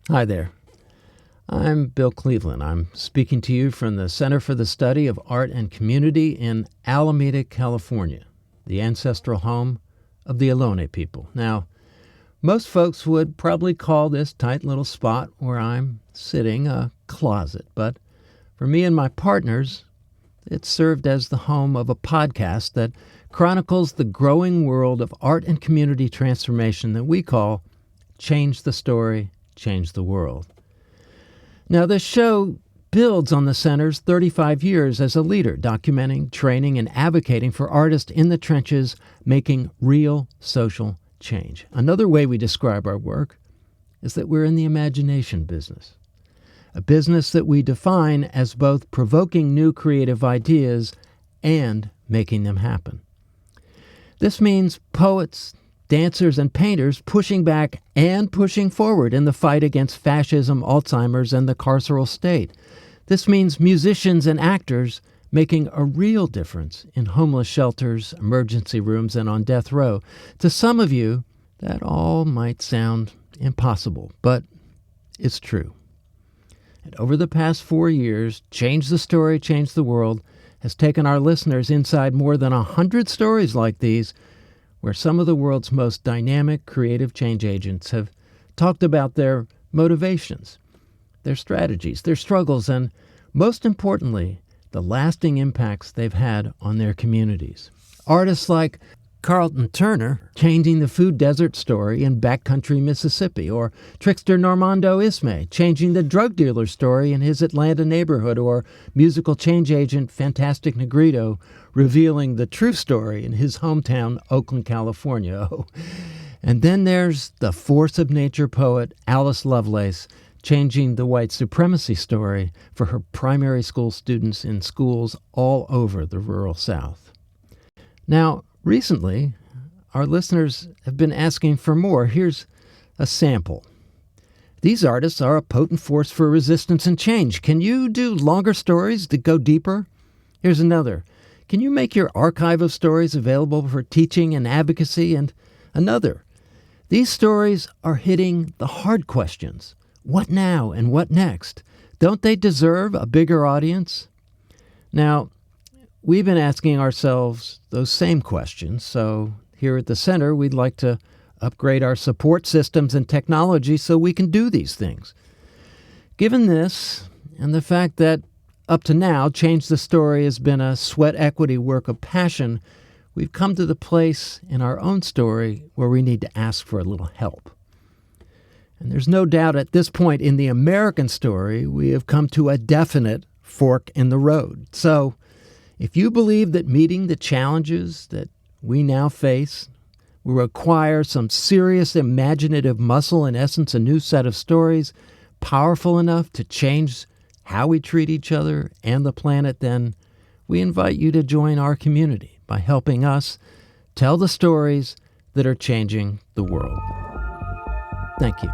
Hi there. I'm Bill Cleveland. I'm speaking to you from the Center for the Study of Art and Community in Alameda, California, the ancestral home of the Ohlone people. Now, most folks would probably call this tight little spot where I'm sitting a closet, but for me and my partners, it served as the home of a podcast that chronicles the growing world of art and community transformation that we call Change the Story, Change the World. Now, this show builds on the Center's 35 years as a leader, documenting, training, and advocating for artists in the trenches, making real social change. Another way we describe our work is that we're in the imagination business, a business that we define as both provoking new creative ideas and making them happen. This means poets, dancers, and painters pushing back and pushing forward in the fight against fascism, Alzheimer's, and the carceral state. This means musicians and actors making a real difference in homeless shelters, emergency rooms, and on death row. To some of you, that all might sound impossible, but it's true. And over the past 4 years, Change the Story, Change the World has taken our listeners inside more than 100 stories like these, where some of the world's most dynamic, creative change agents have talked about their motivations, their strategies, their struggles, and most importantly, the lasting impacts they've had on their communities. Artists like Carlton Turner changing the food desert story in backcountry Mississippi, or trickster Normando Ismay changing the drug dealer story in his Atlanta neighborhood, or musical change agent Fantastic Negrito revealing the true story in his hometown, Oakland, California. Oh. And then there's the force of nature poet Alice Lovelace changing the white supremacy story for her primary school students in schools all over the rural South. Now, recently, our listeners have been asking for more. Here's a sample. These artists are a potent force for resistance and change. Can you do longer stories that go deeper? Here's another. Can you make your archive of stories available for teaching and advocacy? And another. These stories are hitting the hard questions. What now and what next? Don't they deserve a bigger audience? Now, we've been asking ourselves those same questions, so here at the Center, we'd like to upgrade our support systems and technology so we can do these things. Given this, and the fact that up to now, Change the Story has been a sweat equity work of passion, we've come to the place in our own story where we need to ask for a little help. And there's no doubt at this point in the American story, we have come to a definite fork in the road. So, if you believe that meeting the challenges that we now face will require some serious imaginative muscle, in essence, a new set of stories, powerful enough to change how we treat each other and the planet, then we invite you to join our community by helping us tell the stories that are changing the world. Thank you.